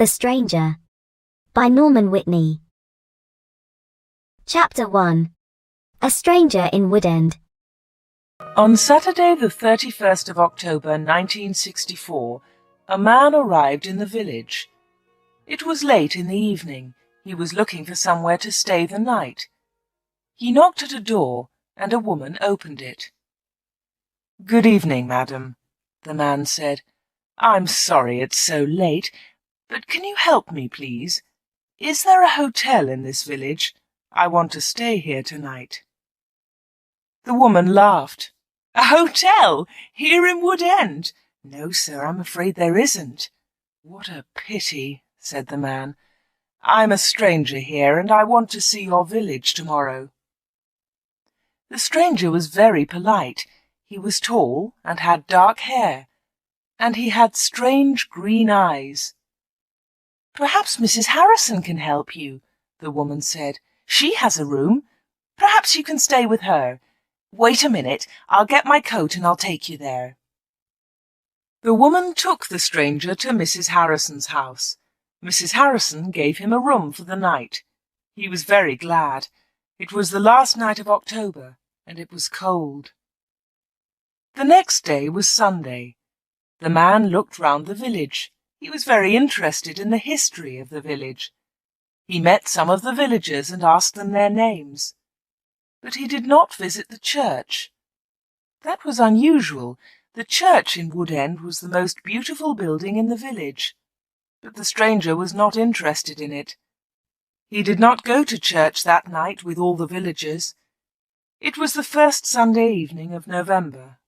The Stranger by Norman Whitney. Chapter 1. A Stranger in Woodend. On Saturday the 31st of October 1964, a man arrived in the village. It was late in the evening. He was looking for somewhere to stay the night. He knocked at a door, and a woman opened it. "Good evening, madam," the man said. "I'm sorry it's so late, but can you help me, please? Is there a hotel in this village? I want to stay here tonight." The woman laughed. "A hotel? Here in Woodend? No, sir, I'm afraid there isn't." "What a pity," said the man. "I'm a stranger here, and I want to see your village tomorrow." The stranger was very polite. He was tall and had dark hair, and he had strange green eyes. "Perhaps Mrs. Harrison can help you," the woman said. "She has a room. Perhaps you can stay with her. Wait a minute, I'll get my coat and I'll take you there." The woman took the stranger to Mrs. Harrison's house. Mrs. Harrison gave him a room for the night. He was very glad. It was the last night of October, and it was cold. The next day was Sunday. The man looked round the village. He was very interested in the history of the village. He met some of the villagers and asked them their names. But he did not visit the church. That was unusual. The church in Woodend was the most beautiful building in the village. But the stranger was not interested in it. He did not go to church that night with all the villagers. It was the first Sunday evening of November.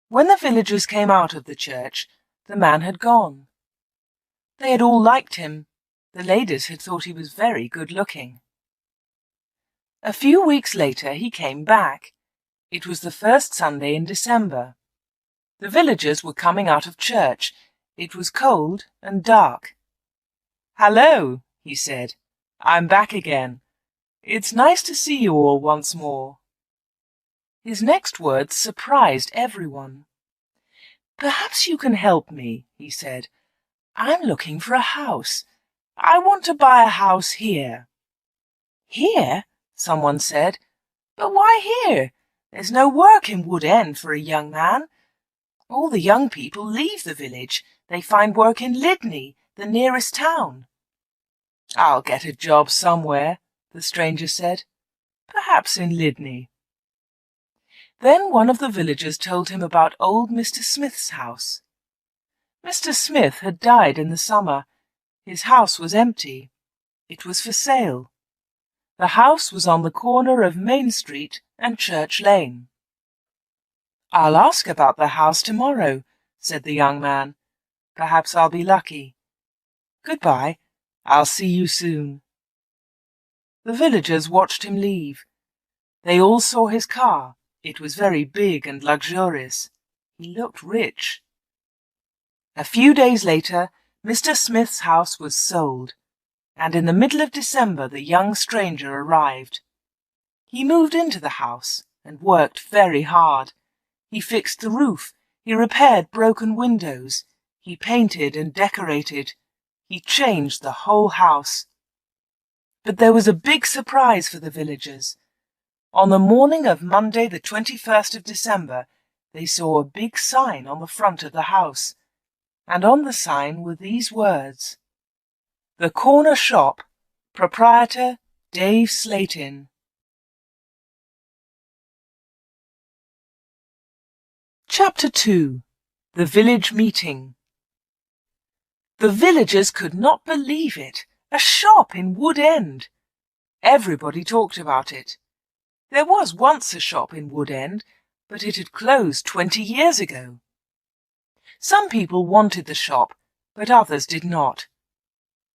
When the villagers came out of the church, the man had gone. They had all liked him. The ladies had thought he was very good-looking. A few weeks later he came back. It was the first Sunday in December. The villagers were coming out of church. It was cold and dark. "Hello," he said. "I'm back again. It's nice to see you all once more." His next words surprised everyone. "Perhaps you can help me," he said. "I'm looking for a house. I want to buy a house here." "Here?" someone said. "But why here? There's no work in Woodend for a young man. All the young people leave the village. They find work in Lydney, the nearest town." "I'll get a job somewhere," the stranger said. "Perhaps in Lydney." Then one of the villagers told him about old Mr. Smith's house. Mr. Smith had died in the summer. His house was empty. It was for sale. The house was on the corner of Main Street and Church Lane. "I'll ask about the house tomorrow," said the young man. "Perhaps I'll be lucky. Goodbye. I'll see you soon." The villagers watched him leave. They all saw his car. It was very big and luxurious. He looked rich. A few days later, Mr. Smith's house was sold, and in the middle of December the young stranger arrived. He moved into the house and worked very hard. He fixed the roof. He repaired broken windows. He painted and decorated. He changed the whole house. But there was a big surprise for the villagers. On the morning of Monday, the 21st of December, they saw a big sign on the front of the house, and on the sign were these words: "The Corner Shop, Proprietor Dave Slayton." Chapter 2. The Village Meeting. The villagers could not believe it. A shop in Woodend. Everybody talked about it. There was once a shop in Woodend, but it had closed 20 years ago. Some people wanted the shop, but others did not.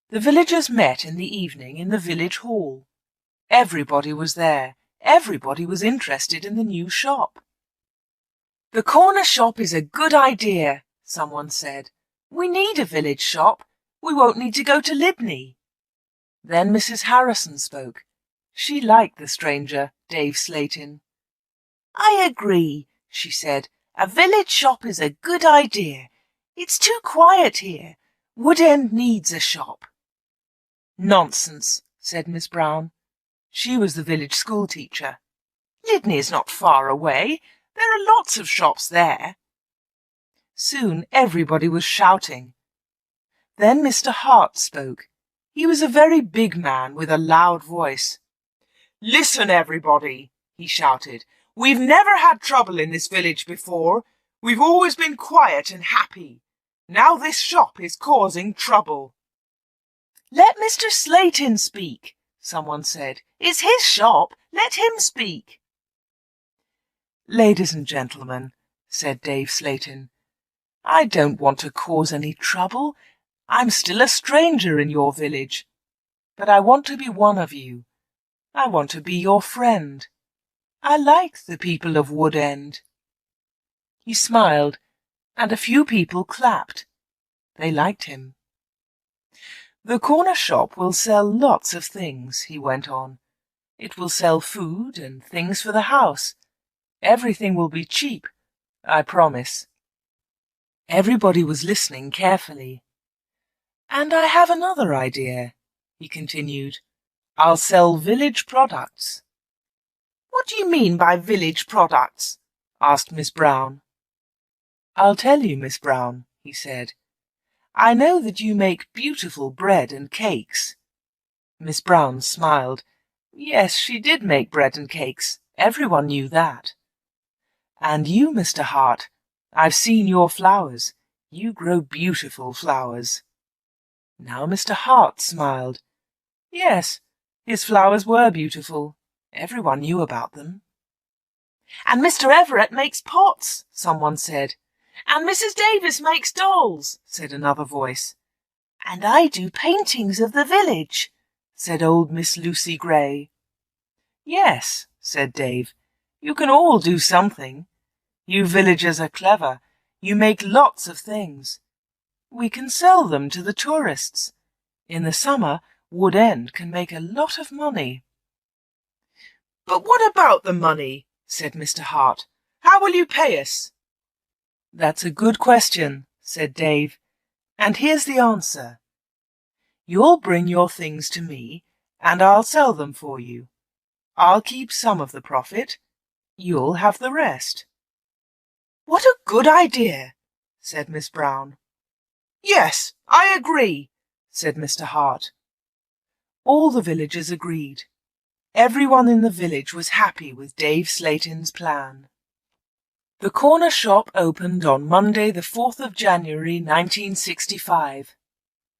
The villagers met in the evening in the village hall. Everybody was there. Everybody was interested in the new shop. "The corner shop is a good idea," someone said. "We need a village shop. We won't need to go to Lydney." Then Mrs. Harrison spoke. She liked the stranger, Dave Slayton. "I agree," she said. "A village shop is a good idea. It's too quiet here. Woodend needs a shop. Nonsense, said Miss Brown. She was the village schoolteacher. Lydney is not far away. There are lots of shops there. Soon everybody was shouting. Then Mr. Hart spoke. He was a very big man with a loud voice. Listen, everybody, he shouted. We've never had trouble in this village before. We've always been quiet and happy. Now this shop is causing trouble. Let Mr. Slayton speak, someone said. It's his shop. Let him speak. Ladies and gentlemen, said Dave Slayton, I don't want to cause any trouble. I'm still a stranger in your village. But I want to be one of you. I want to be your friend. I like the people of Woodend. He smiled, and a few people clapped. They liked him. The corner shop will sell lots of things, he went on. It will sell food and things for the house. Everything will be cheap, I promise. Everybody was listening carefully. And I have another idea, he continued. I'll sell village products. What do you mean by village products? Asked Miss Brown. I'll tell you, Miss Brown, he said. I know that you make beautiful bread and cakes. Miss Brown smiled. Yes, she did make bread and cakes. Everyone knew that. And you, Mr. Hart, I've seen your flowers. You grow beautiful flowers. Now Mr. Hart smiled. Yes, his flowers were beautiful. Everyone knew about them. And Mr. Everett makes pots, someone said. And Mrs. Davis makes dolls, said another voice. And I do paintings of the village, said old Miss Lucy Gray. Yes, said Dave, you can all do something. You villagers are clever. You make lots of things. We can sell them to the tourists. In the summer, Woodend can make a lot of money. But what about the money? Said Mr. Hart. How will you pay us? That's a good question, said Dave. And here's the answer. You'll bring your things to me, and I'll sell them for you. I'll keep some of the profit. You'll have the rest. What a good idea, said Miss Brown. Yes, I agree, said Mr. Hart. All the villagers agreed. Everyone in the village was happy with Dave Slayton's plan. The corner shop opened on Monday the 4th of January 1965.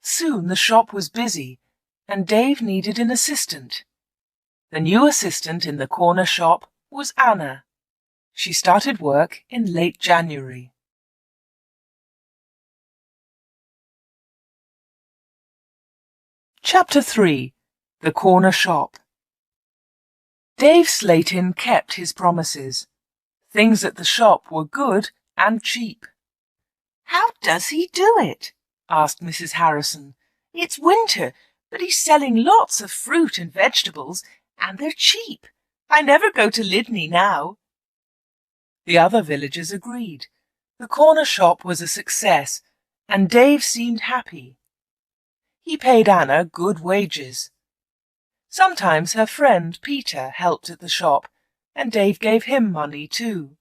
Soon the shop was busy, and Dave needed an assistant. The new assistant in the corner shop was Anna. She started work in late January. Chapter 3. The Corner Shop. Dave Slayton kept his promises. Things at the shop were good and cheap. How does he do it? Asked Mrs. Harrison. It's winter, but he's selling lots of fruit and vegetables, and they're cheap. I never go to Lydney now. The other villagers agreed. The corner shop was a success, and Dave seemed happy. He paid Anna good wages. Sometimes her friend Peter helped at the shop, and Dave gave him money too.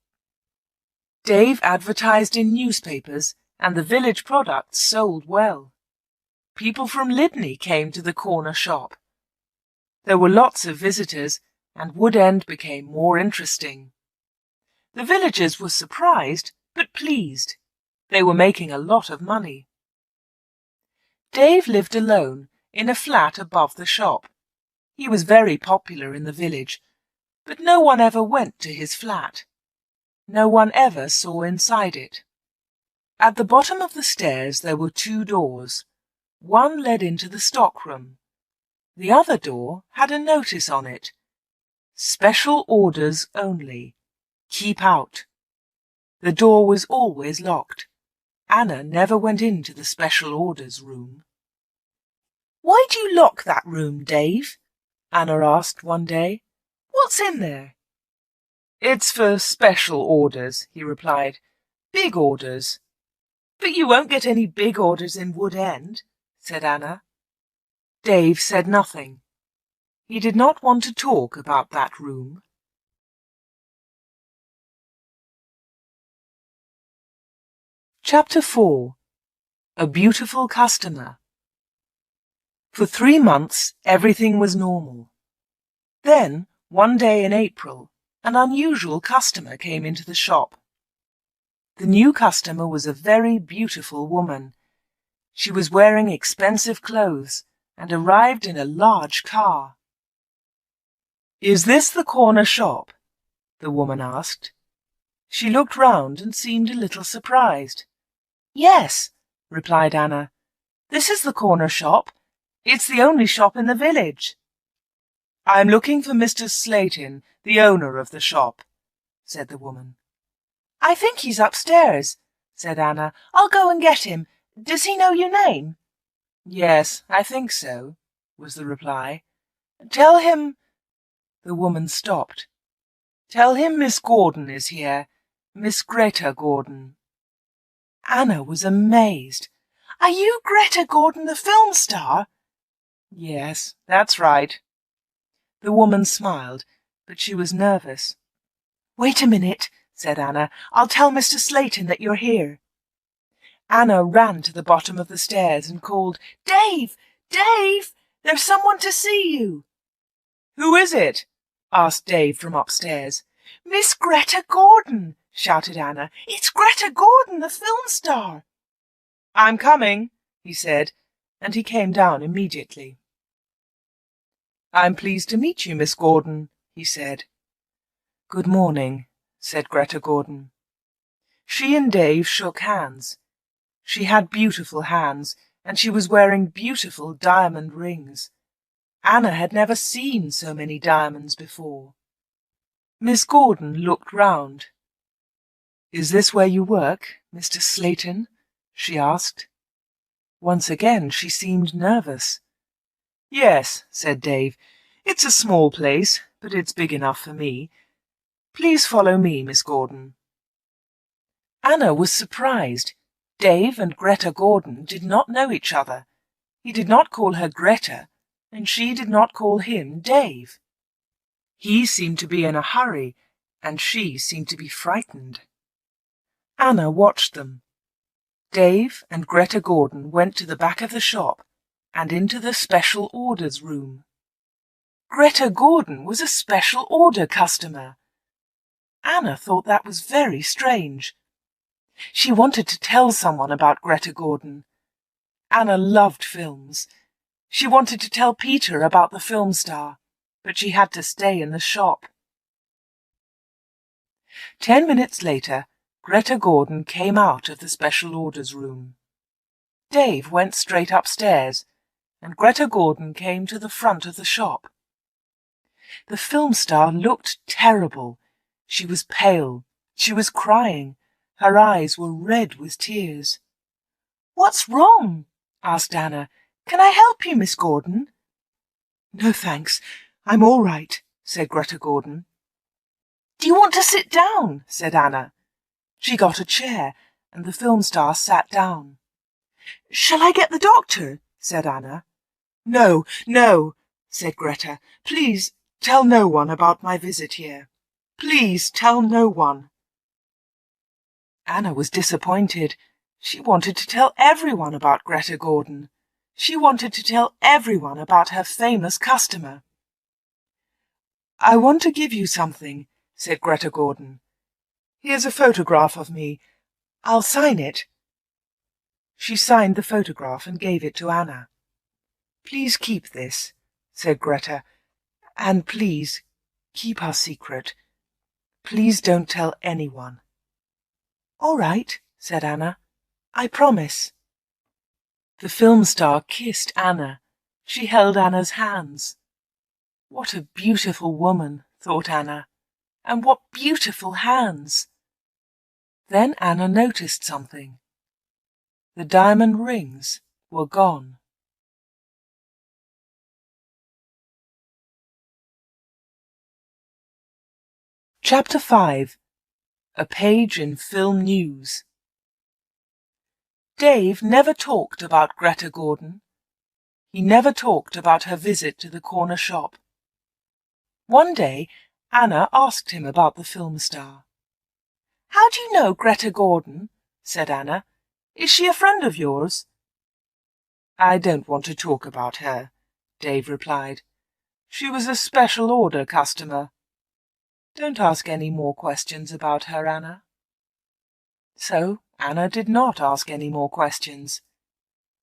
Dave advertised in newspapers, and the village products sold well. People from Lydney came to the corner shop. There were lots of visitors, and Woodend became more interesting. The villagers were surprised, but pleased. They were making a lot of money. Dave lived alone in a flat above the shop. He was very popular in the village, but no one ever went to his flat. No one ever saw inside it. At the bottom of the stairs there were 2 doors. One led into the stockroom. The other door had a notice on it. Special orders only. Keep out. The door was always locked. Anna never went into the special orders room. Why do you lock that room, Dave? Anna asked one day. What's in there? It's for special orders, he replied. Big orders. But you won't get any big orders in Wood End, said Anna. Dave said nothing. He did not want to talk about that room. Chapter 4. A Beautiful Customer. For 3 months, everything was normal. Then, one day in April, an unusual customer came into the shop. The new customer was a very beautiful woman. She was wearing expensive clothes and arrived in a large car. "Is this the corner shop?" the woman asked. She looked round and seemed a little surprised. "Yes," replied Anna. "This is the corner shop. It's the only shop in the village." "I'm looking for Mr. Slayton, the owner of the shop," said the woman. "I think he's upstairs," said Anna. "I'll go and get him. Does he know your name?" "Yes, I think so," was the reply. "Tell him—" The woman stopped. "Tell him Miss Gordon is here. Miss Greta Gordon." Anna was amazed. "Are you Greta Gordon, the film star?" "Yes, that's right." The woman smiled, but she was nervous. "Wait a minute," said Anna. "I'll tell Mr. Slayton that you're here." Anna ran to the bottom of the stairs and called, "Dave! Dave! There's someone to see you." "Who is it?" asked Dave from upstairs. "Miss Greta Gordon!" shouted Anna. "It's Greta Gordon, the film star." "I'm coming," he said, and he came down immediately. "I'm pleased to meet you, Miss Gordon," he said. "Good morning," said Greta Gordon. She and Dave shook hands. She had beautiful hands, and she was wearing beautiful diamond rings. Anna had never seen so many diamonds before. Miss Gordon looked round. "Is this where you work, Mr. Slayton?" she asked. Once again she seemed nervous. "Yes," said Dave. "It's a small place, but it's big enough for me. Please follow me, Miss Gordon." Anna was surprised. Dave and Greta Gordon did not know each other. He did not call her Greta, and she did not call him Dave. He seemed to be in a hurry, and she seemed to be frightened. Anna watched them. Dave and Greta Gordon went to the back of the shop and into the special orders room. Greta Gordon was a special order customer. Anna thought that was very strange. She wanted to tell someone about Greta Gordon. Anna loved films. She wanted to tell Peter about the film star, but she had to stay in the shop. 10 minutes later, Greta Gordon came out of the special orders room. Dave went straight upstairs, and Greta Gordon came to the front of the shop. The film star looked terrible. She was pale. She was crying. Her eyes were red with tears. "What's wrong?" asked Anna. "Can I help you, Miss Gordon?" "No, thanks. I'm all right," said Greta Gordon. "Do you want to sit down?" said Anna. She got a chair, and the film star sat down. "Shall I get the doctor?" said Anna. "No, no," said Greta. "Please tell no one about my visit here. Please tell no one." Anna was disappointed. She wanted to tell everyone about Greta Gordon. She wanted to tell everyone about her famous customer. "I want to give you something," said Greta Gordon. "Here's a photograph of me. I'll sign it." She signed the photograph and gave it to Anna. "Please keep this," said Greta, "and please keep our secret. Please don't tell anyone." "All right," said Anna. "I promise." The film star kissed Anna. She held Anna's hands. What a beautiful woman, thought Anna, and what beautiful hands. Then Anna noticed something. The diamond rings were gone. Chapter 5. A page in film news. Dave never talked about Greta Gordon. He never talked about her visit to the corner shop. One day, Anna asked him about the film star. "How do you know Greta Gordon?" said Anna. "Is she a friend of yours?" "I don't want to talk about her," Dave replied. "She was a special order customer. Don't ask any more questions about her, Anna." So Anna did not ask any more questions.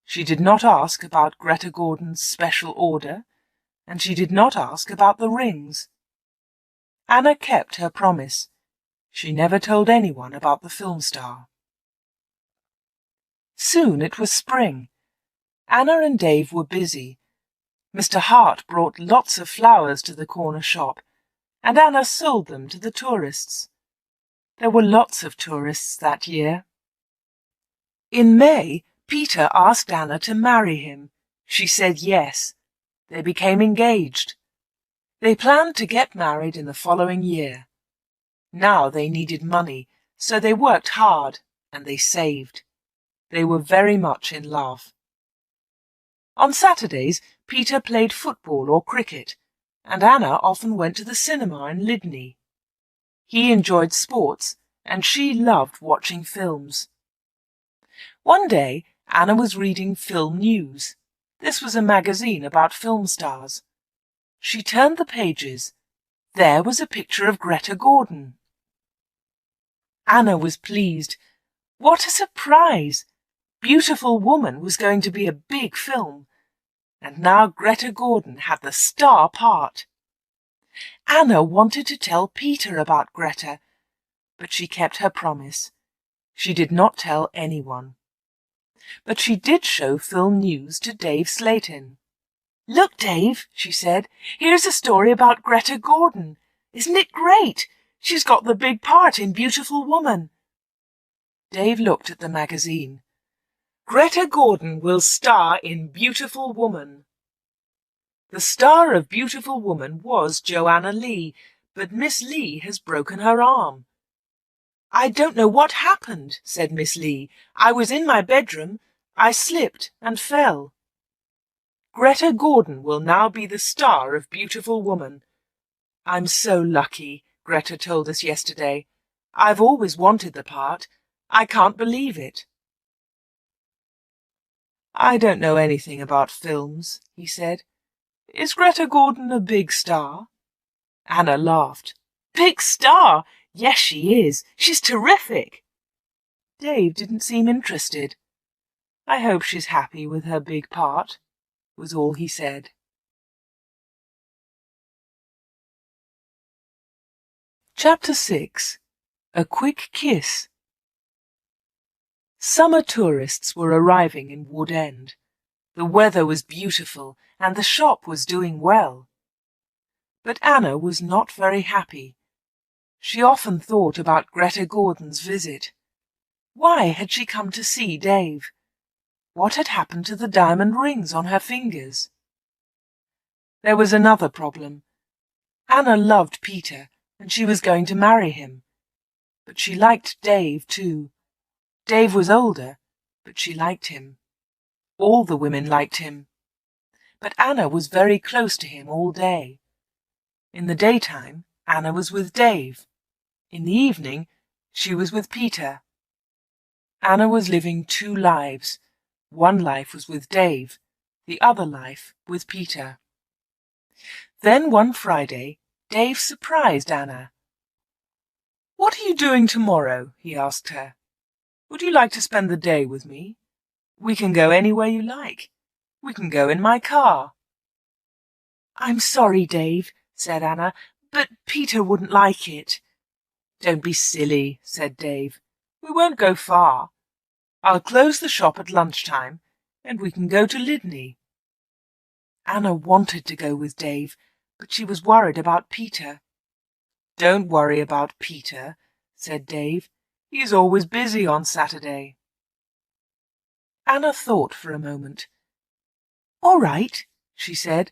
She did not ask about Greta Gordon's special order, and she did not ask about the rings. Anna kept her promise. She never told anyone about the film star. Soon it was spring. Anna and Dave were busy. Mr. Hart brought lots of flowers to the corner shop, and Anna sold them to the tourists. There were lots of tourists that year. In May, Peter asked Anna to marry him. She said yes. They became engaged. They planned to get married in the following year. Now they needed money, so they worked hard and they saved. They were very much in love. On Saturdays, Peter played football or cricket, and Anna often went to the cinema in Lydney. He enjoyed sports, and she loved watching films. One day, Anna was reading Film News. This was a magazine about film stars. She turned the pages. There was a picture of Greta Gordon. Anna was pleased. What a surprise! Beautiful Woman was going to be a big film, and now Greta Gordon had the star part. Anna wanted to tell Peter about Greta, but she kept her promise. She did not tell anyone. But she did show Film News to Dave Slayton. "Look, Dave," she said, "here's a story about Greta Gordon. Isn't it great? She's got the big part in Beautiful Woman." Dave looked at the magazine. "Greta Gordon will star in Beautiful Woman." The star of Beautiful Woman was Joanna Lee, but Miss Lee has broken her arm. "I don't know what happened," said Miss Lee. "I was in my bedroom. I slipped and fell." Greta Gordon will now be the star of Beautiful Woman. "I'm so lucky," Greta told us yesterday. "I've always wanted the part. I can't believe it." "I don't know anything about films," he said. "Is Greta Gordon a big star?" Anna laughed. "Big star? Yes, she is. She's terrific." Dave didn't seem interested. "I hope she's happy with her big part," was all he said. Chapter 6. A Quick Kiss. Summer tourists were arriving in Wood End. The weather was beautiful and the shop was doing well. But Anna was not very happy. She often thought about Greta Gordon's visit. Why had she come to see Dave? What had happened to the diamond rings on her fingers? There was another problem. Anna loved Peter, and she was going to marry him. But she liked Dave too. Dave was older, but she liked him. All the women liked him. But Anna was very close to him all day. In the daytime, Anna was with Dave. In the evening, she was with Peter. Anna was living two lives. One life was with Dave, the other life with Peter. Then one Friday, Dave surprised Anna. "What are you doing tomorrow?" he asked her. "Would you like to spend the day with me? We can go anywhere you like. We can go in my car." "I'm sorry, Dave," said Anna, "but Peter wouldn't like it." "Don't be silly," said Dave. "We won't go far. I'll close the shop at lunchtime, and we can go to Lydney." Anna wanted to go with Dave, but she was worried about Peter. "Don't worry about Peter," said Dave. "He's always busy on Saturday." Anna thought for a moment. "All right," she said.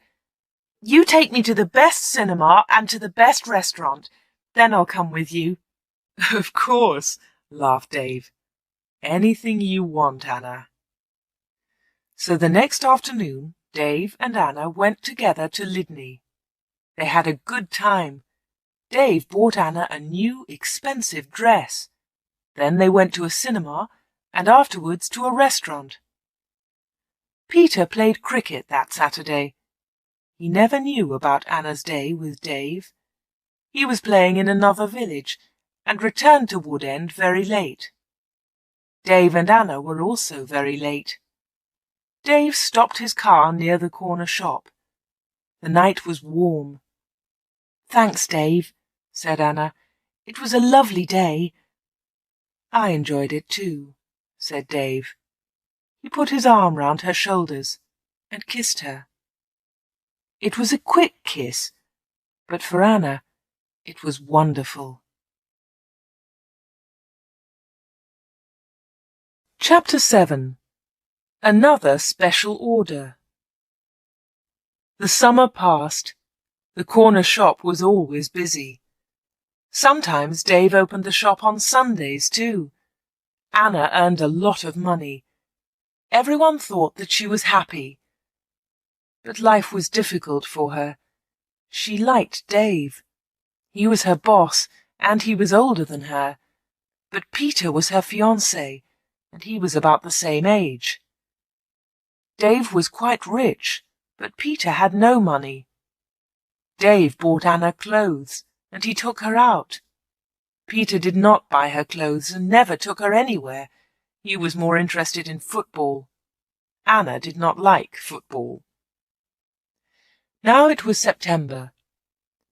"You take me to the best cinema and to the best restaurant. Then I'll come with you." "Of course," laughed Dave. Anything you want, Anna. So the next afternoon, Dave and Anna went together to Lydney. They had a good time. Dave bought Anna a new, expensive dress. Then they went to a cinema and afterwards to a restaurant. Peter played cricket that Saturday. He never knew about Anna's day with Dave. He was playing in another village and returned to Woodend very late. Dave and Anna were also very late. Dave stopped his car near the corner shop. The night was warm. "Thanks, Dave," said Anna. "It was a lovely day." "I enjoyed it too," said Dave. He put his arm round her shoulders and kissed her. It was a quick kiss, but for Anna it was wonderful. Chapter 7. Another Special Order. The summer passed. The corner shop was always busy. Sometimes Dave opened the shop on Sundays too. Anna earned a lot of money. Everyone thought that she was happy. But life was difficult for her. She liked Dave. He was her boss, and he was older than her. But Peter was her fiancé, and he was about the same age. Dave was quite rich, but Peter had no money. Dave bought Anna clothes, and he took her out. Peter did not buy her clothes and never took her anywhere. He was more interested in football. Anna did not like football. Now it was September.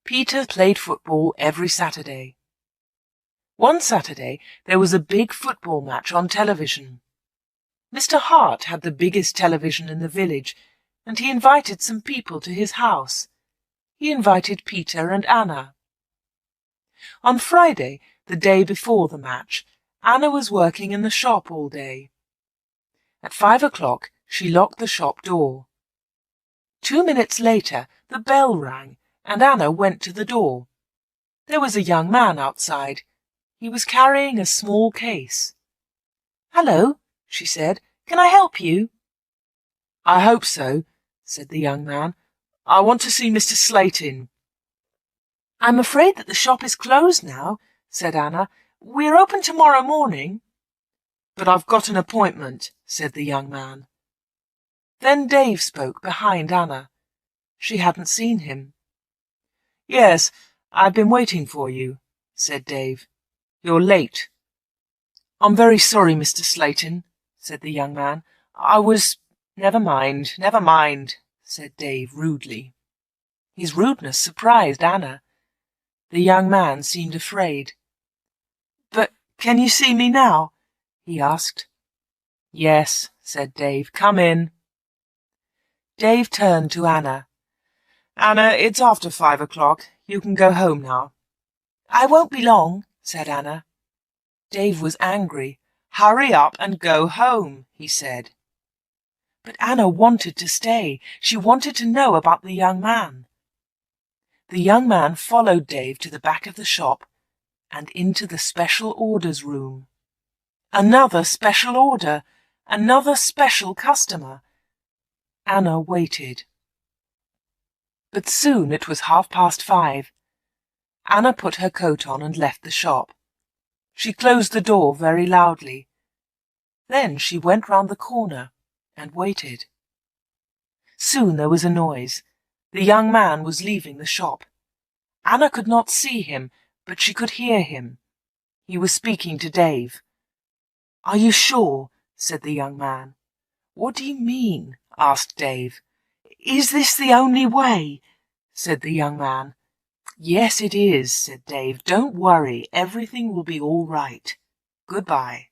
Peter played football every Saturday. One Saturday there was a big football match on television. Mr. Hart had the biggest television in the village, and he invited some people to his house. He invited Peter and Anna. On Friday, the day before the match, Anna was working in the shop all day. At 5 o'clock, she locked the shop door. 2 minutes later, the bell rang, and Anna went to the door. There was a young man outside. He was carrying a small case. "Hello," she said. "Can I help you?" "I hope so," said the young man. "I want to see Mr. Slayton." "I'm afraid that the shop is closed now," said Anna. "We're open tomorrow morning." "But I've got an appointment," said the young man. Then Dave spoke behind Anna. She hadn't seen him. "Yes, I've been waiting for you," said Dave. "You're late." "I'm very sorry, Mr. Slayton," said the young man. Never mind, said Dave rudely. His rudeness surprised Anna. The young man seemed afraid. "But can you see me now?" he asked. "Yes," said Dave. "Come in." Dave turned to Anna. "Anna, it's after 5 o'clock. You can go home now." "I won't be long," said Anna. Dave was angry. "Hurry up and go home," he said. But Anna wanted to stay. She wanted to know about the young man. The young man followed Dave to the back of the shop and into the special orders room. Another special order, another special customer. Anna waited. But soon it was 5:30. Anna put her coat on and left the shop. She closed the door very loudly. Then she went round the corner and waited. Soon there was a noise. The young man was leaving the shop. Anna could not see him, but she could hear him. He was speaking to Dave. "Are you sure?" said the young man. "What do you mean?" asked Dave. "Is this the only way?" said the young man. "Yes, it is," said Dave. "Don't worry, everything will be all right. Goodbye."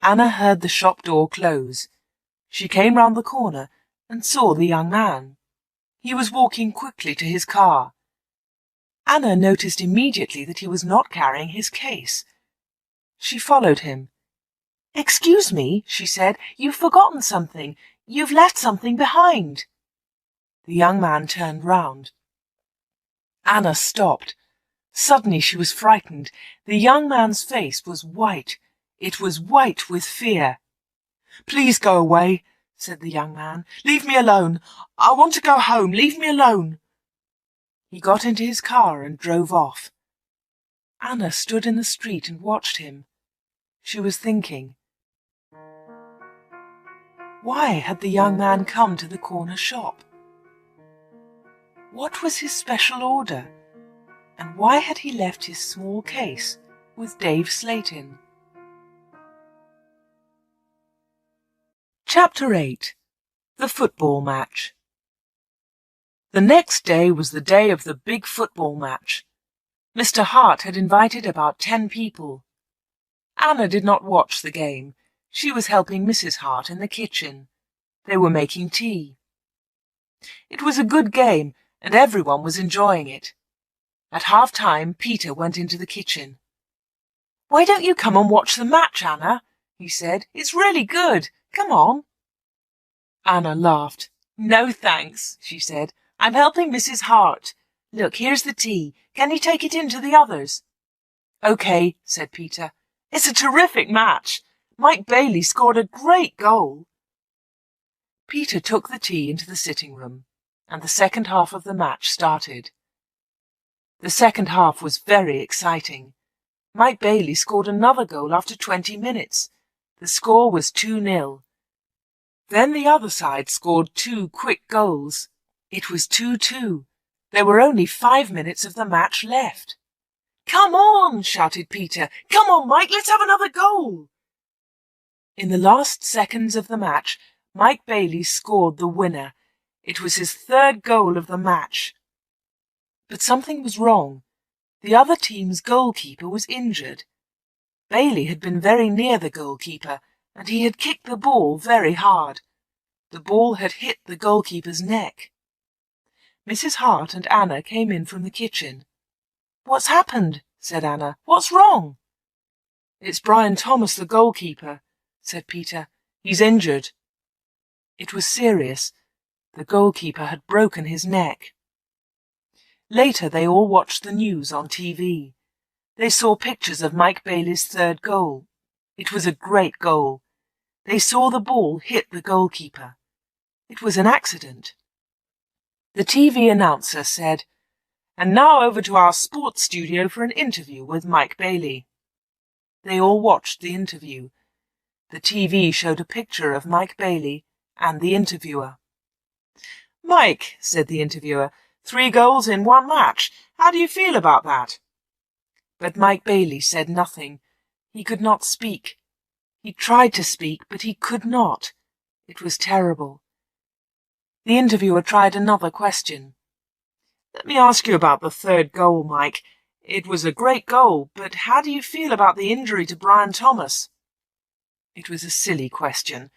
Anna heard the shop door close. She came round the corner and saw the young man. He was walking quickly to his car. Anna noticed immediately that he was not carrying his case. She followed him. "Excuse me," she said, "you've forgotten something. You've left something behind." The young man turned round. Anna stopped. Suddenly she was frightened. The young man's face was white. It was white with fear. "Please go away," said the young man. "Leave me alone. I want to go home. Leave me alone." He got into his car and drove off. Anna stood in the street and watched him. She was thinking, why had the young man come to the corner shop? What was his special order? And why had he left his small case with Dave Slayton? Chapter 8. The Football Match. The next day was the day of the big football match. Mr. Hart had invited about 10 people. Anna did not watch the game. She was helping Mrs. Hart in the kitchen. They were making tea. It was a good game, and everyone was enjoying it. At half-time, Peter went into the kitchen. "Why don't you come and watch the match, Anna?" he said. "It's really good. Come on." Anna laughed. "No, thanks," she said. "I'm helping Mrs. Hart. Look, here's the tea. Can you take it in to the others?" "Okay," said Peter. "It's a terrific match. Mike Bailey scored a great goal." Peter took the tea into the sitting room, and the second half of the match started. The second half was very exciting. Mike Bailey scored another goal after 20 minutes. The score was 2-0. Then the other side scored 2 quick goals. It was 2-2. There were only 5 minutes of the match left. "Come on!" shouted Peter. "Come on, Mike, let's have another goal!" In the last seconds of the match, Mike Bailey scored the winner. It was his 3rd goal of the match. But something was wrong. The other team's goalkeeper was injured. Bailey had been very near the goalkeeper, and he had kicked the ball very hard. The ball had hit the goalkeeper's neck. Mrs. Hart and Anna came in from the kitchen. "What's happened?" said Anna. "What's wrong?" "It's Brian Thomas, the goalkeeper," said Peter. "He's injured." It was serious. The goalkeeper had broken his neck. Later they all watched the news on TV. They saw pictures of Mike Bailey's 3rd goal. It was a great goal. They saw the ball hit the goalkeeper. It was an accident. The TV announcer said, "And now over to our sports studio for an interview with Mike Bailey." They all watched the interview. The TV showed a picture of Mike Bailey and the interviewer. "Mike," said the interviewer, 3 goals in 1 match. How do you feel about that?" But Mike Bailey said nothing. He could not speak. He tried to speak, but he could not. It was terrible. The interviewer tried another question. "Let me ask you about the 3rd goal, Mike. It was a great goal, but how do you feel about the injury to Brian Thomas?" It was a silly question.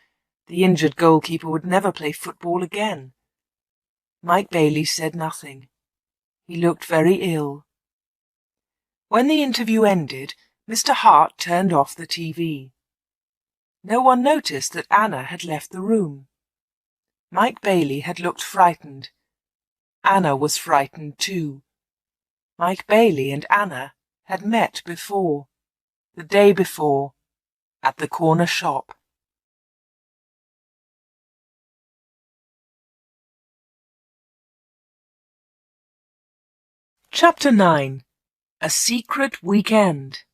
The injured goalkeeper would never play football again. Mike Bailey said nothing. He looked very ill. When the interview ended, Mr. Hart turned off the TV. No one noticed that Anna had left the room. Mike Bailey had looked frightened. Anna was frightened too. Mike Bailey and Anna had met before, the day before, at the corner shop. Chapter 9. A Secret Weekend.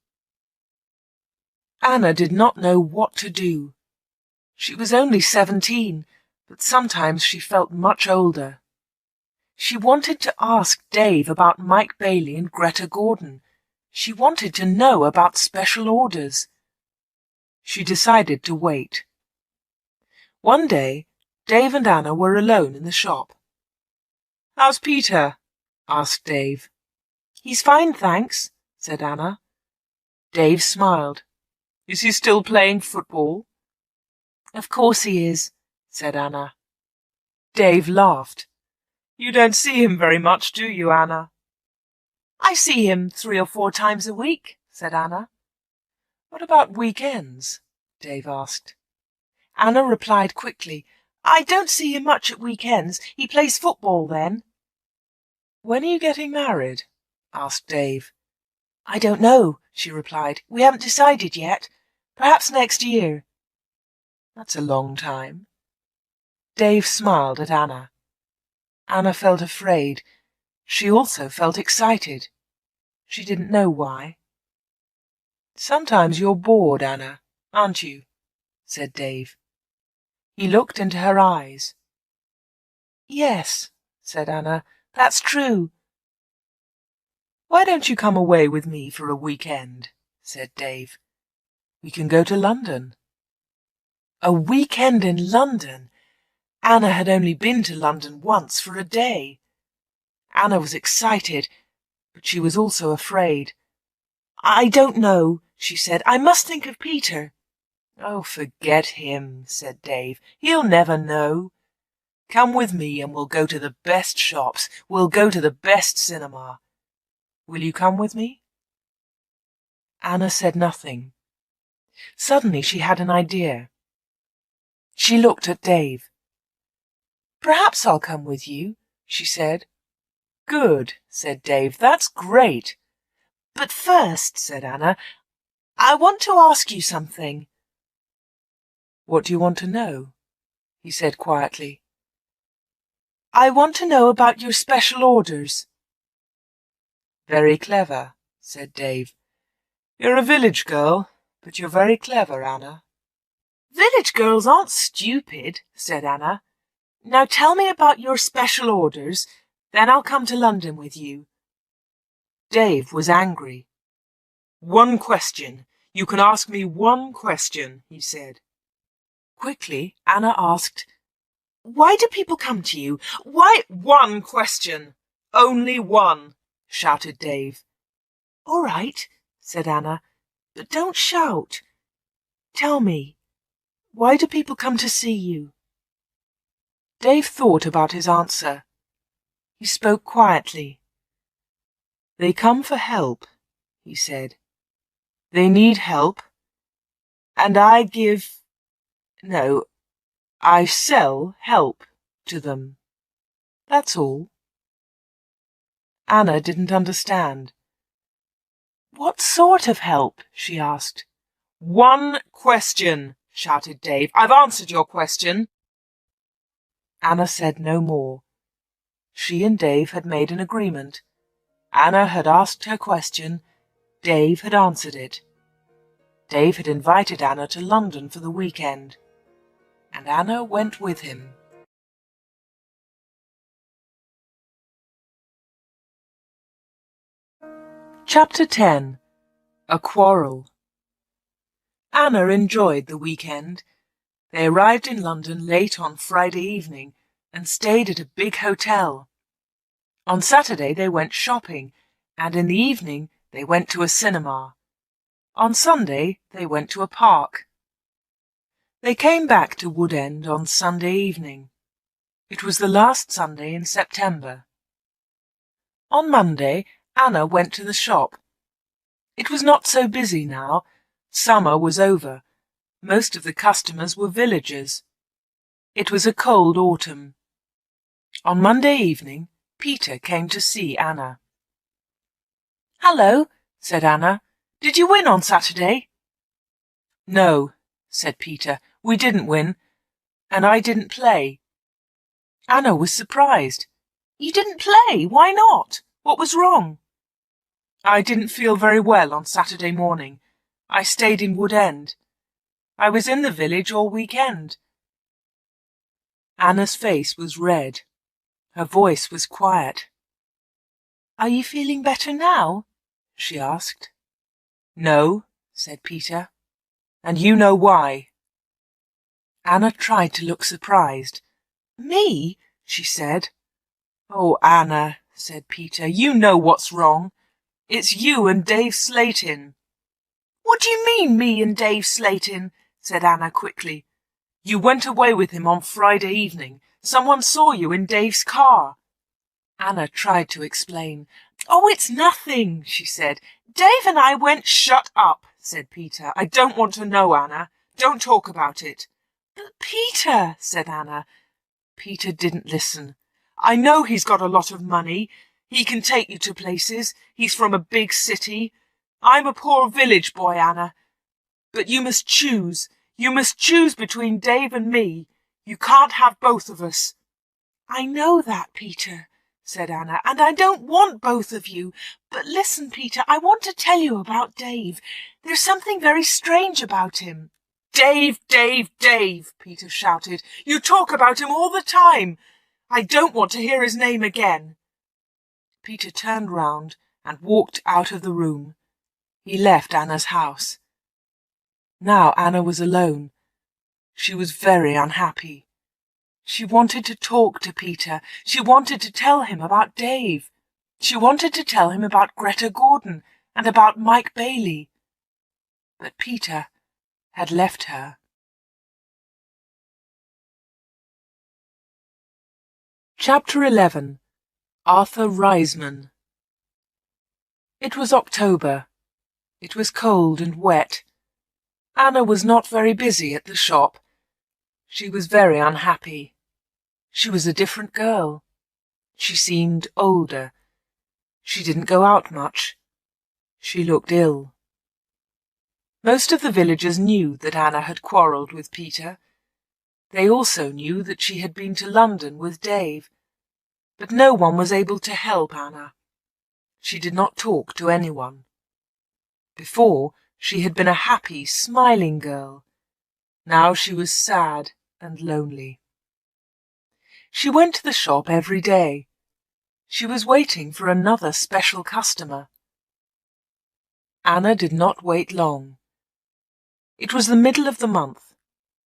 Anna did not know what to do. She was only 17, but sometimes she felt much older. She wanted to ask Dave about Mike Bailey and Greta Gordon. She wanted to know about special orders. She decided to wait. One day, Dave and Anna were alone in the shop. "How's Peter?" asked Dave. "He's fine, thanks," said Anna. Dave smiled. "Is he still playing football?" "Of course he is," said Anna. Dave laughed. "You don't see him very much, do you, Anna?" "I see him 3 or 4 times a week," said Anna. "What about weekends?" Dave asked. Anna replied quickly, "I don't see him much at weekends. He plays football then." "When are you getting married?" asked Dave. "I don't know," she replied. "We haven't decided yet. Perhaps next year. That's a long time. Dave smiled at Anna. Anna felt afraid. She also felt excited. She didn't know why. Sometimes you're bored, Anna, aren't you? Said Dave. He looked into her eyes. Yes, said Anna, that's true. Why don't you come away with me for a weekend? Said Dave. We can go to London. A weekend in London? Anna had only been to London once for a day. Anna was excited, but she was also afraid. I don't know, she said. I must think of Peter. Oh, forget him, said Dave. He'll never know. Come with me and we'll go to the best shops. We'll go to the best cinema. Will you come with me? Anna said nothing. Suddenly she had an idea. She looked at Dave. Perhaps I'll come with you, she said. Good, said Dave. That's great. But first, said Anna, I want to ask you something. What do you want to know? He said quietly. I want to know about your special orders. Very clever, said Dave. You're a village girl, but you're very clever, Anna. Village girls aren't stupid, said Anna. Now tell me about your special orders, then I'll come to London with you. Dave was angry. One question. You can ask me one question, he said. Quickly, Anna asked, Why do people come to you? Why? One question. Only one, shouted Dave. All right, said Anna, but don't shout. Tell me, why do people come to see you? Dave thought about his answer. He spoke quietly. They come for help, he said. They need help, and I sell help to them. That's all. Anna didn't understand. What sort of help? She asked. One question, shouted Dave. I've answered your question. Anna said no more. She and Dave had made an agreement. Anna had asked her question. Dave had answered it. Dave had invited Anna to London for the weekend, and Anna went with him. Chapter 10. A Quarrel. Anna enjoyed the weekend. They arrived in London late on Friday evening and stayed at a big hotel. On Saturday they went shopping, and in the evening they went to a cinema. On Sunday they went to a park. They came back to Woodend on Sunday evening. It was the last Sunday in September. On Monday, Anna went to the shop. It was not so busy now. Summer was over. Most of the customers were villagers. It was a cold autumn. On Monday evening, Peter came to see Anna. Hello, said Anna. Did you win on Saturday? No, said Peter. We didn't win, and I didn't play. Anna was surprised. You didn't play? Why not? What was wrong? I didn't feel very well on Saturday morning. I stayed in Woodend. I was in the village all weekend. Anna's face was red. Her voice was quiet. Are you feeling better now? She asked. No, said Peter. And you know why. Anna tried to look surprised. Me? She said. Oh, Anna, said Peter, you know what's wrong. It's you and Dave Slayton. What do you mean, me and Dave Slayton? Said Anna quickly. You went away with him on Friday evening. Someone saw you in Dave's car. Anna tried to explain. Oh, it's nothing, she said. Dave and I went— Shut up, said Peter. I don't want to know, Anna. Don't talk about it. But Peter, said Anna. Peter didn't listen. I know he's got a lot of money. He can take you to places. He's from a big city. I'm a poor village boy, Anna. But you must choose. You must choose between Dave and me. You can't have both of us." "I know that, Peter," said Anna, "and I don't want both of you. But listen, Peter, I want to tell you about Dave. There's something very strange about him." "Dave, Dave, Dave," Peter shouted. "You talk about him all the time. I don't want to hear his name again." Peter turned round and walked out of the room. He left Anna's house. Now Anna was alone. She was very unhappy. She wanted to talk to Peter. She wanted to tell him about Dave. She wanted to tell him about Greta Gordon and about Mike Bailey. But Peter had left her. Chapter 11. Arthur Reisman. It was October. It was cold and wet. Anna was not very busy at the shop. She was very unhappy. She was a different girl. She seemed older. She didn't go out much. She looked ill. Most of the villagers knew that Anna had quarrelled with Peter. They also knew that she had been to London with Dave. But no one was able to help Anna. She did not talk to anyone. Before, she had been a happy, smiling girl. Now she was sad and lonely. She went to the shop every day. She was waiting for another special customer. Anna did not wait long. It was the middle of the month.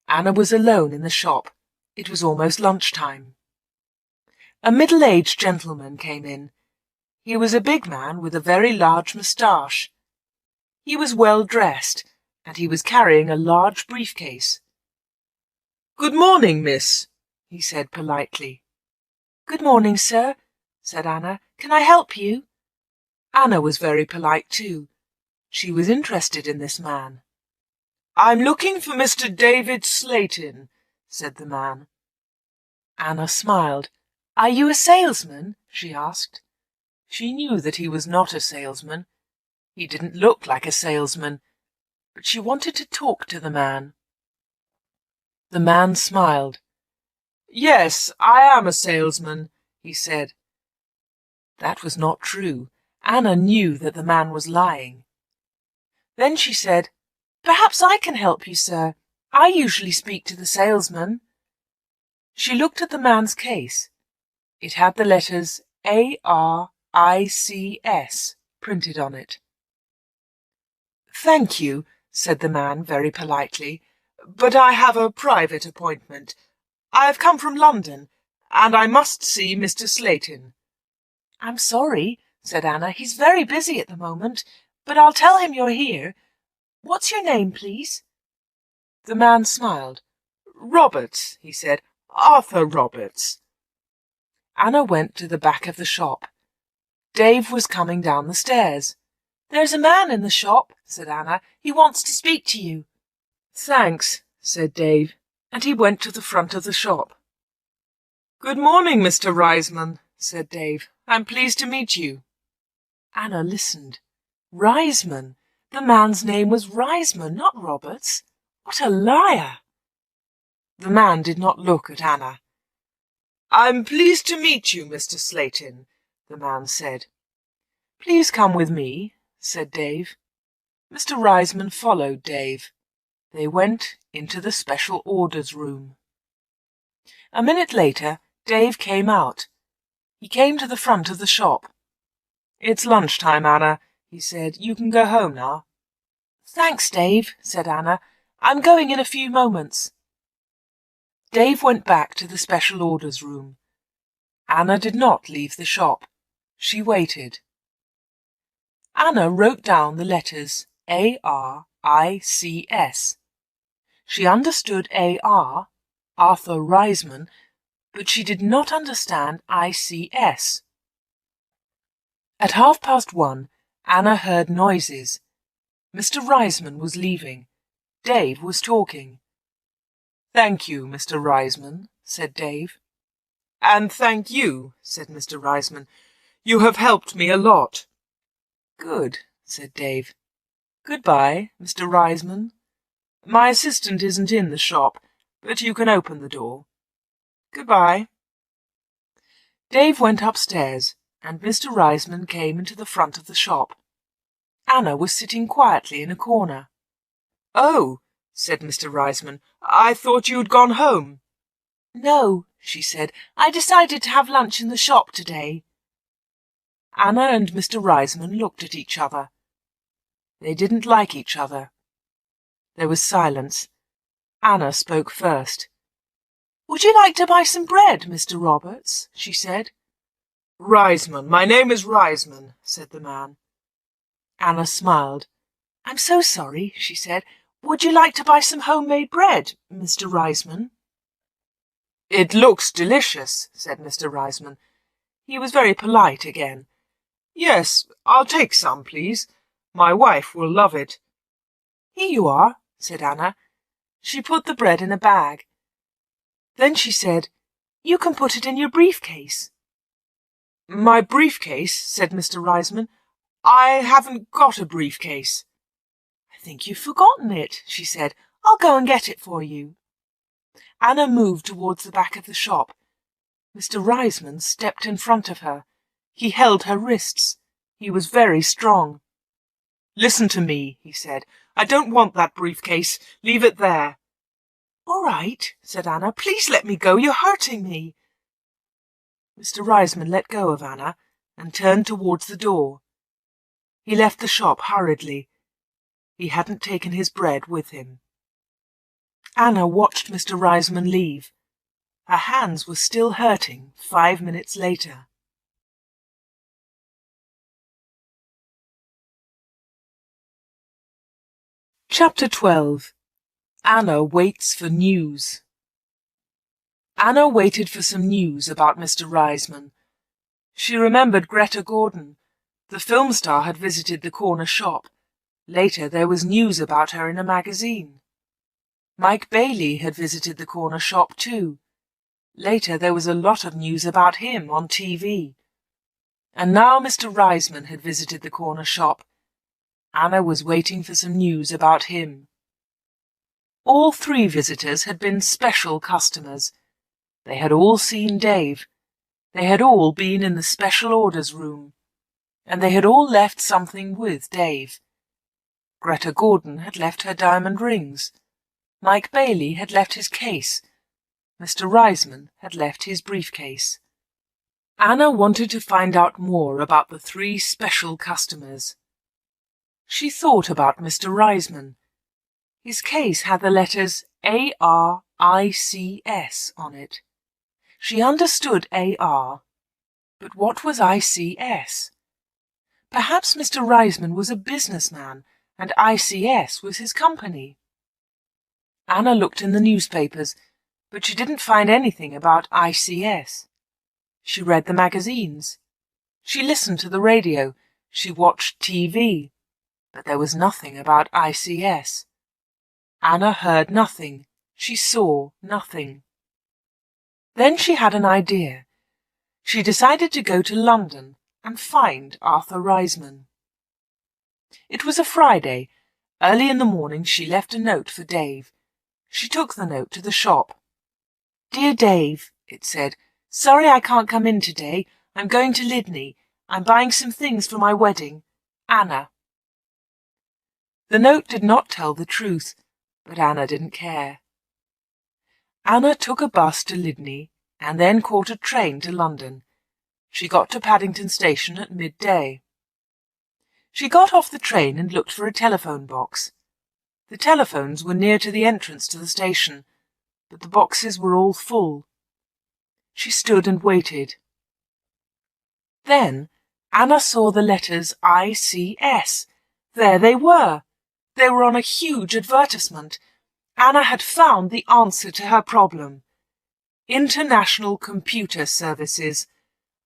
Anna was alone in the shop. It was almost lunchtime. A middle-aged gentleman came in. He was a big man with a very large moustache. He was well dressed, and he was carrying a large briefcase. "Good morning, miss," he said politely. "Good morning, sir," said Anna. "Can I help you?" Anna was very polite too. She was interested in this man. "I'm looking for Mr. David Slayton," said the man. Anna smiled. "Are you a salesman?" she asked. She knew that he was not a salesman. He didn't look like a salesman, but she wanted to talk to the man. The man smiled. "Yes, I am a salesman," he said. That was not true. Anna knew that the man was lying. Then she said, "Perhaps I can help you, sir. I usually speak to the salesman." She looked at the man's case. It had the letters A-R-I-C-S printed on it. "Thank you," said the man very politely, "but I have a private appointment. I have come from London, and I must see Mr. Slayton." "I'm sorry," said Anna. "He's very busy at the moment, but I'll tell him you're here. What's your name, please?" The man smiled. "Roberts," he said. "Arthur Roberts." Anna went to the back of the shop. Dave was coming down the stairs. "There's a man in the shop," said Anna. "He wants to speak to you." "Thanks," said Dave, and he went to the front of the shop. "Good morning, Mr. Reisman," said Dave. "I'm pleased to meet you." Anna listened. Reisman! The man's name was Reisman, not Roberts. What a liar! The man did not look at Anna. "I'm pleased to meet you, Mr. Slayton," the man said. "Please come with me," said Dave. Mr. Reisman followed Dave. They went into the special orders room. A minute later, Dave came out. He came to the front of the shop. "It's lunchtime, Anna," he said. "You can go home now." "Thanks, Dave," said Anna. "I'm going in a few moments." Dave went back to the special orders room. Anna did not leave the shop. She waited. Anna wrote down the letters A-R-I-C-S. She understood A-R, Arthur Reisman, but she did not understand I-C-S. At 1:30, Anna heard noises. Mr. Reisman was leaving. Dave was talking. "Thank you, Mr. Reisman," said Dave. "And thank you," said Mr. Reisman. "You have helped me a lot." "Good," said Dave. "Goodbye, Mr. Reisman." My assistant isn't in the shop, but you can open the door. Goodbye." Dave went upstairs, and Mr. Reisman came into the front of the shop. Anna was sitting quietly in a corner. "Oh," said Mr. Reisman, "I thought you'd gone home." "No," she said. "I decided to have lunch in the shop today." Anna and Mr. Reisman looked at each other. They didn't like each other. There was silence. Anna spoke first. "Would you like to buy some bread, Mr. Roberts?" she said. "Reisman, my name is Reisman," said the man. Anna smiled. "I'm so sorry," she said. "Would you like to buy some homemade bread, Mr. Reisman?" "It looks delicious," said Mr. Reisman. He was very polite again. "Yes, I'll take some, please. My wife will love it." "Here you are," said Anna. She put the bread in a bag. Then she said, "You can put it in your briefcase." "My briefcase?" said Mr. Reisman. "I haven't got a briefcase." "I think you've forgotten it," she said. "I'll go and get it for you." Anna moved towards the back of the shop. Mr. Reisman stepped in front of her. He held her wrists. He was very strong. "Listen to me," he said. "I don't want that briefcase. Leave it there." "All right," said Anna. "Please let me go. You're hurting me." Mr. Reisman let go of Anna and turned towards the door. He left the shop hurriedly. He hadn't taken his bread with him. Anna watched Mr. Reisman leave. Her hands were still hurting 5 minutes later. Chapter 12. Anna waits for news. Anna waited for some news about Mr. Reisman. She remembered Greta Gordon. The film star had visited the corner shop. Later there was news about her in a magazine. Mike Bailey had visited the corner shop too. Later there was a lot of news about him on TV. And now Mr. Reisman had visited the corner shop. Anna was waiting for some news about him. All 3 visitors had been special customers. They had all seen Dave. They had all been in the special orders room. And they had all left something with Dave. Greta Gordon had left her diamond rings. Mike Bailey had left his case. Mr. Reisman had left his briefcase. Anna wanted to find out more about the 3 special customers. She thought about Mr. Reisman. His case had the letters ARICS on it. She understood AR, but what was ICS? Perhaps Mr. Reisman was a businessman, and ICS was his company. Anna looked in the newspapers, but she didn't find anything about ICS. She read the magazines. She listened to the radio. She watched TV. But there was nothing about ICS. Anna heard nothing. She saw nothing. Then she had an idea. She decided to go to London and find Arthur Reisman. It was a Friday. Early in the morning she left a note for Dave. She took the note to the shop. "Dear Dave," it said, "sorry I can't come in today. I'm going to Lydney. I'm buying some things for my wedding. Anna." The note did not tell the truth, but Anna didn't care. Anna took a bus to Lydney and then caught a train to London. She got to Paddington Station at midday. She got off the train and looked for a telephone box. The telephones were near to the entrance to the station, but the boxes were all full. She stood and waited. Then Anna saw the letters ICS. There they were. They were on a huge advertisement. Anna had found the answer to her problem. International Computer Services,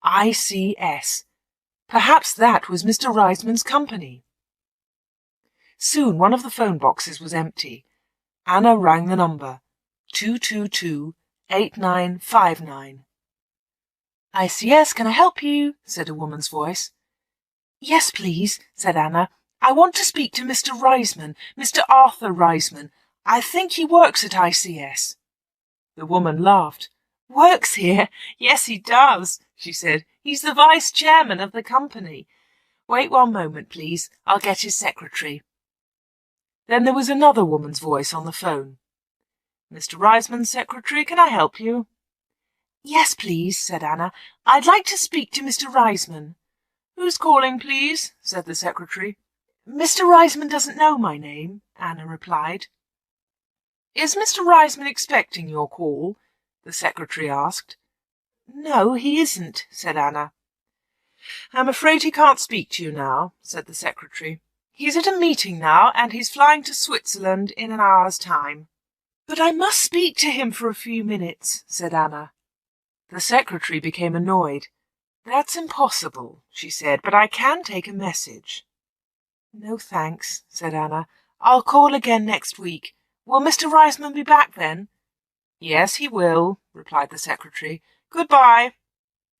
ICS. Perhaps that was Mr. Reisman's company. Soon one of the phone boxes was empty. Anna rang the number, 222-8959. "ICS, can I help you?" said a woman's voice. "Yes, please," said Anna. "I want to speak to Mr. Reisman, Mr. Arthur Reisman. I think he works at ICS. The woman laughed. Works here? Yes, he does, she said. He's the vice chairman of the company. Wait 1 moment, please. I'll get his secretary. Then there was another woman's voice on the phone. Mr. Reisman's secretary, can I help you? Yes, please, said Anna. I'd like to speak to Mr. Reisman. Who's calling, please? Said the secretary. Mr. Reisman doesn't know my name, Anna replied. Is Mr. Reisman expecting your call? The secretary asked. No, he isn't, said Anna. I'm afraid he can't speak to you now, said the secretary. He's at a meeting now, and he's flying to Switzerland in an hour's time. But I must speak to him for a few minutes, said Anna. The secretary became annoyed. That's impossible, she said, but I can take a message. No thanks, said Anna. I'll call again next week. Will Mr. Reisman be back then? Yes, he will, replied the secretary. Goodbye.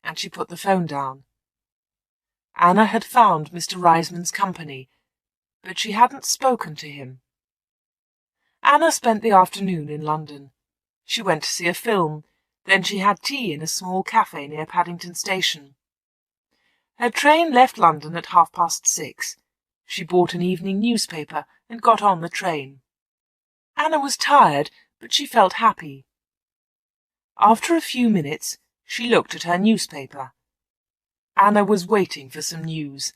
And she put the phone down. Anna had found Mr. Reisman's company, but she hadn't spoken to him. Anna spent the afternoon in London. She went to see a film, then she had tea in a small cafe near Paddington Station. Her train left London at 6:30. She bought an evening newspaper and got on the train. Anna was tired, but she felt happy. After a few minutes, she looked at her newspaper. Anna was waiting for some news.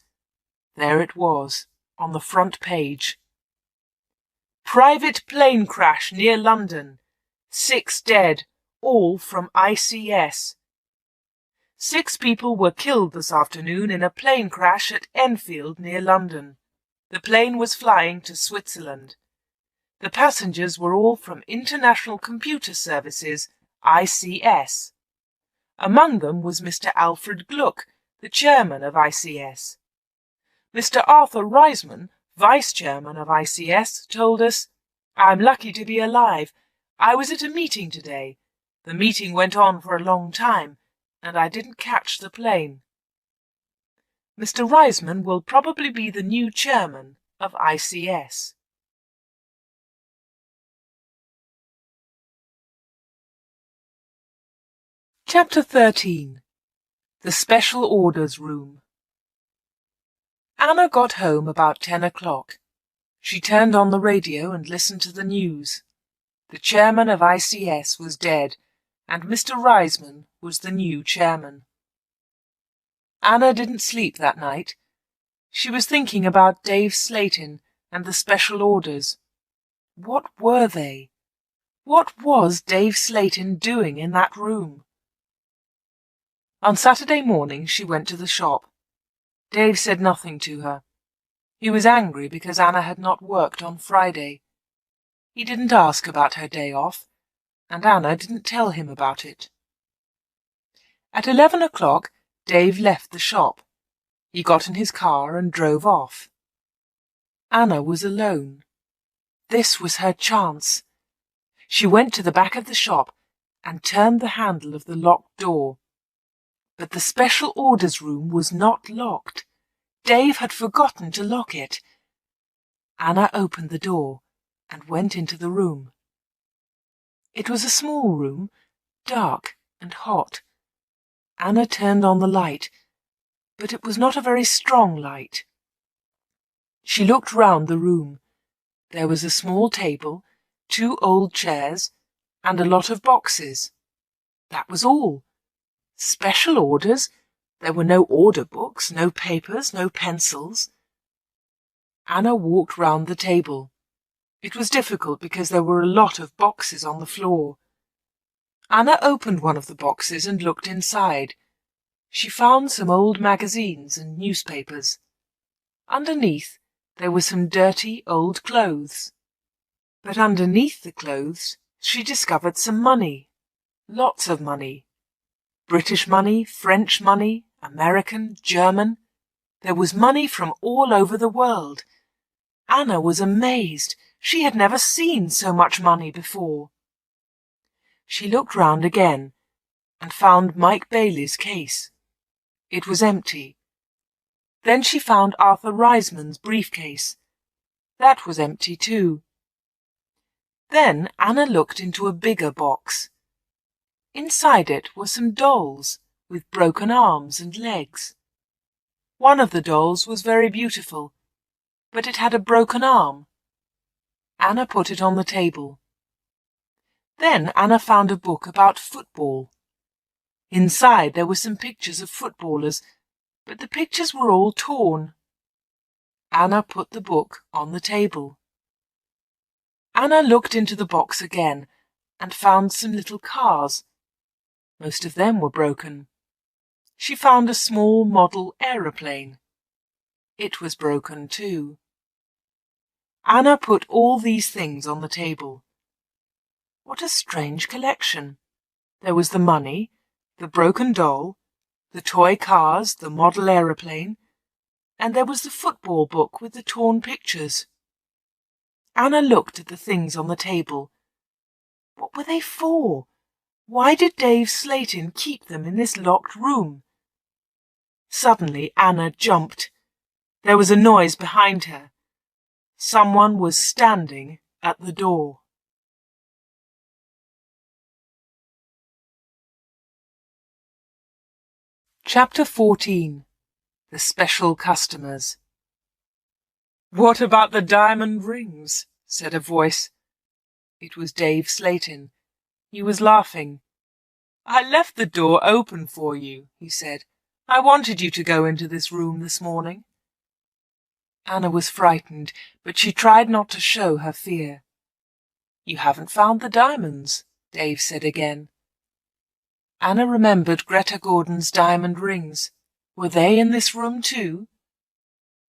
There it was, on the front page. Private plane crash near London. 6 dead, all from ICS. 6 people were killed this afternoon in a plane crash at Enfield near London. The plane was flying to Switzerland. The passengers were all from International Computer Services, ICS. Among them was Mr. Alfred Gluck, the chairman of ICS. Mr. Arthur Reisman, vice chairman of ICS, told us, I'm lucky to be alive. I was at a meeting today. The meeting went on for a long time, and I didn't catch the plane. Mr. Reisman will probably be the new chairman of ICS. Chapter 13. The Special Orders Room. Anna got home about 10 o'clock. She turned on the radio and listened to the news. The chairman of ICS was dead, and Mr. Reisman was the new chairman. Anna didn't sleep that night. She was thinking about Dave Slayton and the special orders. What were they? What was Dave Slayton doing in that room? On Saturday morning she went to the shop. Dave said nothing to her. He was angry because Anna had not worked on Friday. He didn't ask about her day off, and Anna didn't tell him about it. At 11 o'clock, Dave left the shop. He got in his car and drove off. Anna was alone. This was her chance. She went to the back of the shop and turned the handle of the locked door. But the special orders room was not locked. Dave had forgotten to lock it. Anna opened the door and went into the room. It was a small room, dark and hot. Anna turned on the light, but it was not a very strong light. She looked round the room. There was a small table, 2 old chairs, and a lot of boxes. That was all. Special orders? There were no order books, no papers, no pencils. Anna walked round the table. It was difficult because there were a lot of boxes on the floor. Anna opened one of the boxes and looked inside. She found some old magazines and newspapers. Underneath, there were some dirty old clothes. But underneath the clothes, she discovered some money. Lots of money. British money, French money, American, German. There was money from all over the world. Anna was amazed. She had never seen so much money before. She looked round again and found Mike Bailey's case. It was empty. Then she found Arthur Reisman's briefcase. That was empty too. Then Anna looked into a bigger box. Inside it were some dolls with broken arms and legs. One of the dolls was very beautiful, but it had a broken arm. Anna put it on the table. Then Anna found a book about football. Inside there were some pictures of footballers, but the pictures were all torn. Anna put the book on the table. Anna looked into the box again and found some little cars. Most of them were broken. She found a small model aeroplane. It was broken too. Anna put all these things on the table. What a strange collection! There was the money, the broken doll, the toy cars, the model aeroplane, and there was the football book with the torn pictures. Anna looked at the things on the table. What were they for? Why did Dave Slayton keep them in this locked room? Suddenly Anna jumped. There was a noise behind her. Someone was standing at the door. Chapter 14. The Special Customers. "What about the diamond rings?" said a voice. It was Dave Slayton. He was laughing. "I left the door open for you," he said. "I wanted you to go into this room this morning." Anna was frightened, but she tried not to show her fear. "You haven't found the diamonds," Dave said again. Anna remembered Greta Gordon's diamond rings. Were they in this room too?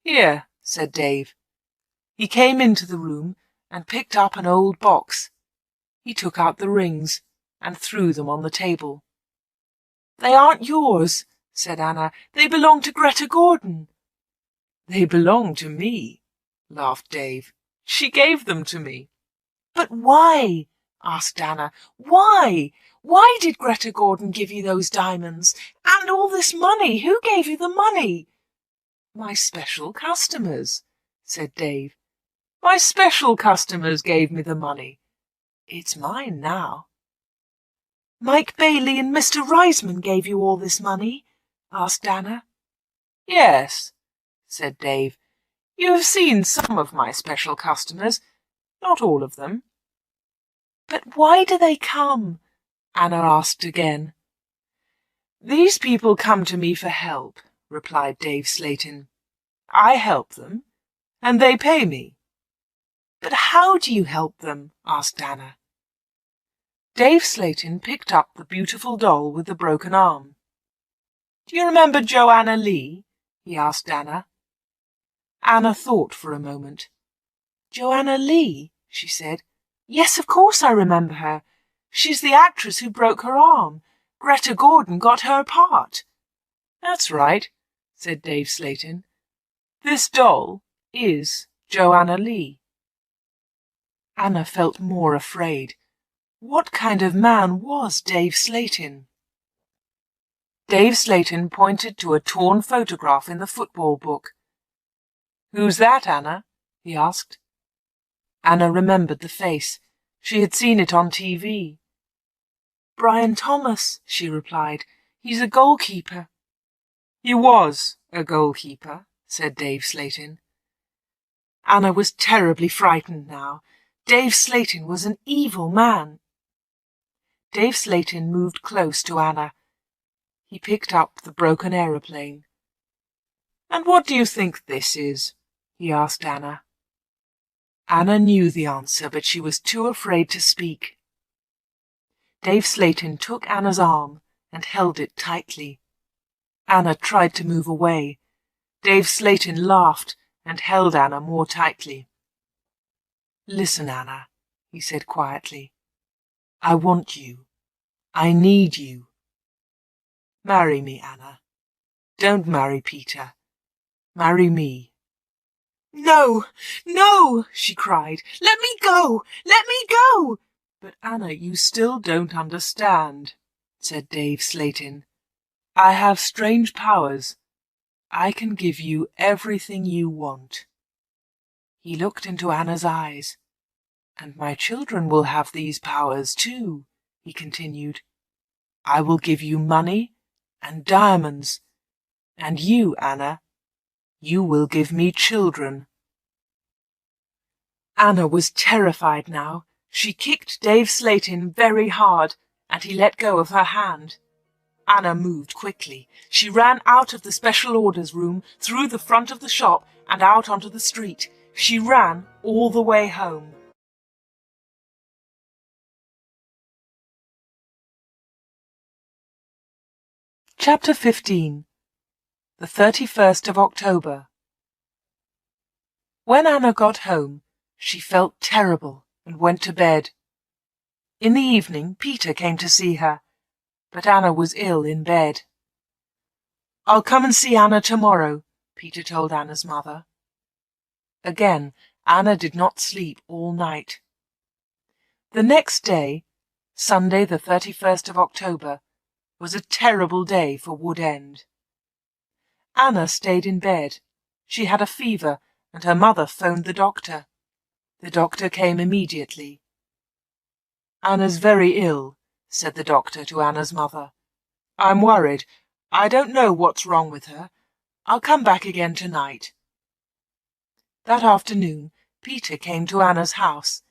"Here," said Dave. He came into the room and picked up an old box. He took out the rings and threw them on the table. "They aren't yours," said Anna. "They belong to Greta Gordon." "They belong to me," laughed Dave. "She gave them to me." "But why?" asked Anna. "Why? Why did Greta Gordon give you those diamonds? And all this money? Who gave you the money?" "My special customers," said Dave. "My special customers gave me the money. It's mine now." "Mike Bailey and Mr. Reisman gave you all this money?" asked Anna. "Yes," said Dave. "You have seen some of my special customers, not all of them." "But why do they come?" Anna asked again. "These people come to me for help," replied Dave Slayton. "I help them, and they pay me." "But how do you help them?" asked Anna. Dave Slayton picked up the beautiful doll with the broken arm. "Do you remember Joanna Lee?" he asked Anna. Anna thought for a moment. "Joanna Lee?" she said. "Yes, of course I remember her. She's the actress who broke her arm. Greta Gordon got her part." "That's right," said Dave Slayton. "This doll is Joanna Lee." Anna felt more afraid. What kind of man was Dave Slayton? Dave Slayton pointed to a torn photograph in the football book. "Who's that, Anna?" he asked. Anna remembered the face. She had seen it on TV. "Brian Thomas," she replied. "He's a goalkeeper." "He was a goalkeeper," said Dave Slayton. Anna was terribly frightened now. Dave Slayton was an evil man. Dave Slayton moved close to Anna. He picked up the broken aeroplane. "And what do you think this is?" he asked Anna. Anna knew the answer, but she was too afraid to speak. Dave Slayton took Anna's arm and held it tightly. Anna tried to move away. Dave Slayton laughed and held Anna more tightly. "Listen, Anna," he said quietly. "I want you. I need you. Marry me, Anna. Don't marry Peter. Marry me." "No, no," she cried. "Let me go! Let me go!" "But Anna, you still don't understand," said Dave Slayton. "I have strange powers. I can give you everything you want." He looked into Anna's eyes. "And my children will have these powers too," he continued. "I will give you money and diamonds, and you, Anna, you will give me children." Anna was terrified now. She kicked Dave Slayton very hard, and he let go of her hand. Anna moved quickly. She ran out of the special orders room, through the front of the shop, and out onto the street. She ran all the way home. Chapter 15. The 31st of October. When Anna got home, she felt terrible and went to bed. In the evening, Peter came to see her, but Anna was ill in bed. "I'll come and see Anna tomorrow," Peter told Anna's mother. Again, Anna did not sleep all night. The next day, Sunday the 31st of October, was a terrible day for Wood End. Anna stayed in bed. She had a fever, and her mother phoned the doctor. The doctor came immediately. "Anna's very ill," said the doctor to Anna's mother. "I'm worried. I don't know what's wrong with her. I'll come back again tonight." That afternoon, Peter came to Anna's house.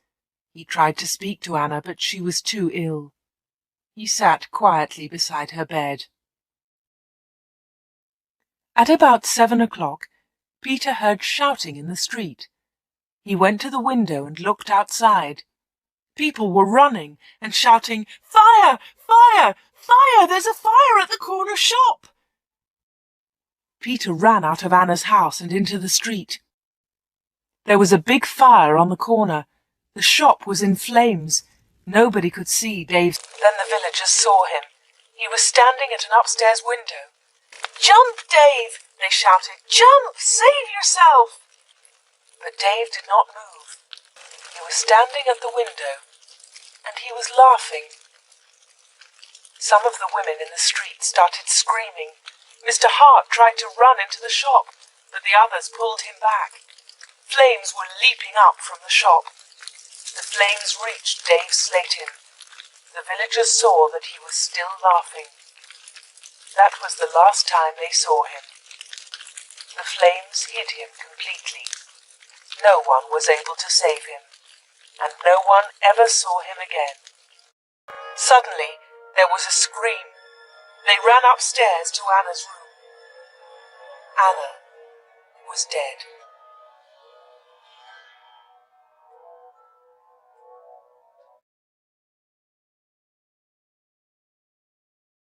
He tried to speak to Anna, but she was too ill. He sat quietly beside her bed. At about 7 o'clock, Peter heard shouting in the street. He went to the window and looked outside. People were running and shouting, "Fire! Fire! Fire! There's a fire at the corner shop!" Peter ran out of Anna's house and into the street. There was a big fire on the corner. The shop was in flames. Nobody could see Dave. Then the villagers saw him. He was standing at an upstairs window. "Jump, Dave!" they shouted. "Jump! Save yourself!" But Dave did not move. He was standing at the window, and he was laughing. Some of the women in the street started screaming. Mr. Hart tried to run into the shop, but the others pulled him back. Flames were leaping up from the shop. The flames reached Dave Slayton. The villagers saw that he was still laughing. That was the last time they saw him. The flames hid him completely. No one was able to save him, and no one ever saw him again. Suddenly, there was a scream. They ran upstairs to Anna's room. Anna was dead.